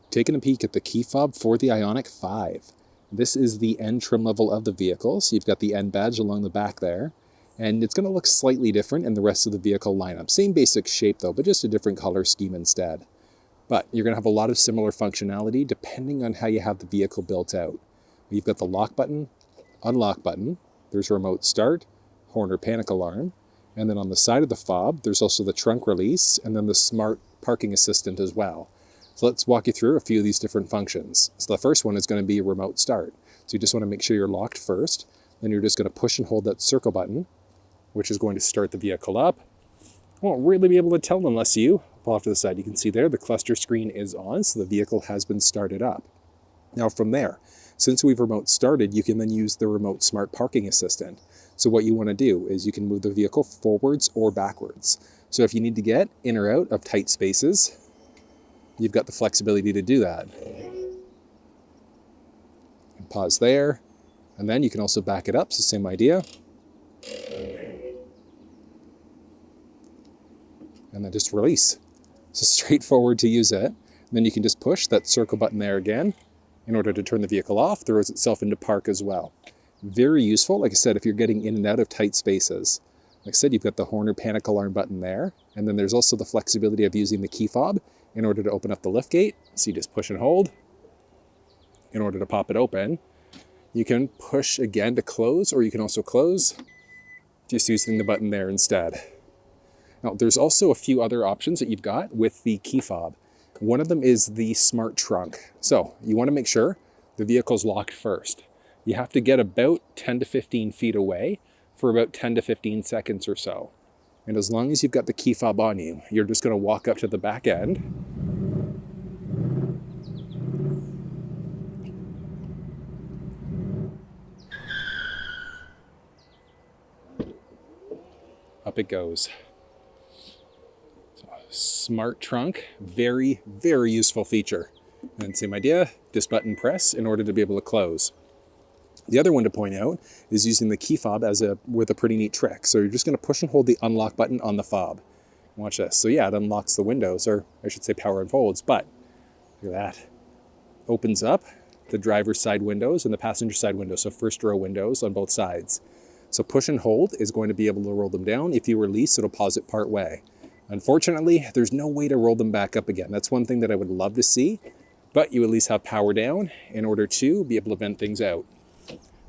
taking a peek at the key fob for the Ioniq 5. This is the end trim level of the vehicle, so you've got the end badge along the back there, and it's going to look slightly different in the rest of the vehicle lineup. Same basic shape though, but just a different color scheme instead. But you're going to have a lot of similar functionality depending on how you have the vehicle built out. You've got the lock button, unlock button, there's remote start, horn or panic alarm, and then on the side of the fob, there's also the trunk release and then the smart parking assistant as well. So let's walk you through a few of these different functions. So the first one is going to be a remote start. So you just want to make sure you're locked first. Then you're just going to push and hold that circle button, which is going to start the vehicle up. Won't really be able to tell unless you pull off to the side. You can see there the cluster screen is on, so the vehicle has been started up. Now from there, since we've remote started, you can then use the remote smart parking assistant. So what you want to do is you can move the vehicle forwards or backwards. So if you need to get in or out of tight spaces, you've got the flexibility to do that. And pause there, and then you can also back it up, so same idea. And then just release. So straightforward to use it. And then you can just push that circle button there again in order to turn the vehicle off, throws itself into park as well. Very useful, like I said, if you're getting in and out of tight spaces. Like I said, you've got the horn or panic alarm button there, and then there's also the flexibility of using the key fob in order to open up the liftgate. So you just push and hold in order to pop it open. You can push again to close, or you can also close just using the button there instead. Now, there's also a few other options that you've got with the key fob. One of them is the smart trunk. So you want to make sure the vehicle's locked first. You have to get about 10 to 15 feet away for about 10 to 15 seconds or so. And as long as you've got the key fob on you, you're just going to walk up to the back end. Up it goes. So, smart trunk, very, very useful feature. And same idea, just button press in order to be able to close. The other one to point out is using the key fob with a pretty neat trick. So you're just going to push and hold the unlock button on the fob. Watch this. So yeah, it unlocks the windows, or I should say power unfolds, but look at that. Opens up the driver's side windows and the passenger side windows, so first row windows on both sides. So push and hold is going to be able to roll them down. If you release, it'll pause it part way. Unfortunately, there's no way to roll them back up again. That's one thing that I would love to see, but you at least have power down in order to be able to vent things out.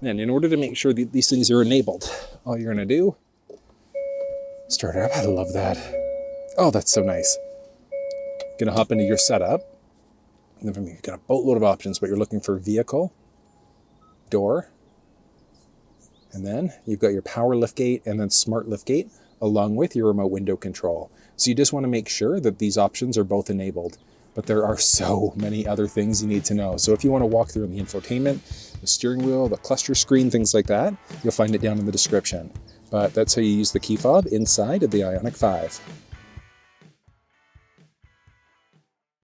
And in order to make sure that these things are enabled, all you're going to do, start it up. I love that. Oh, that's so nice. Going to hop into your setup. And then you've got a boatload of options, but you're looking for vehicle, door, and then you've got your power liftgate and then smart liftgate along with your remote window control. So you just want to make sure that these options are both enabled. But there are so many other things you need to know. So if you want to walk through the infotainment, the steering wheel, the cluster screen, things like that, you'll find it down in the description. But that's how you use the key fob inside of the Ioniq 5.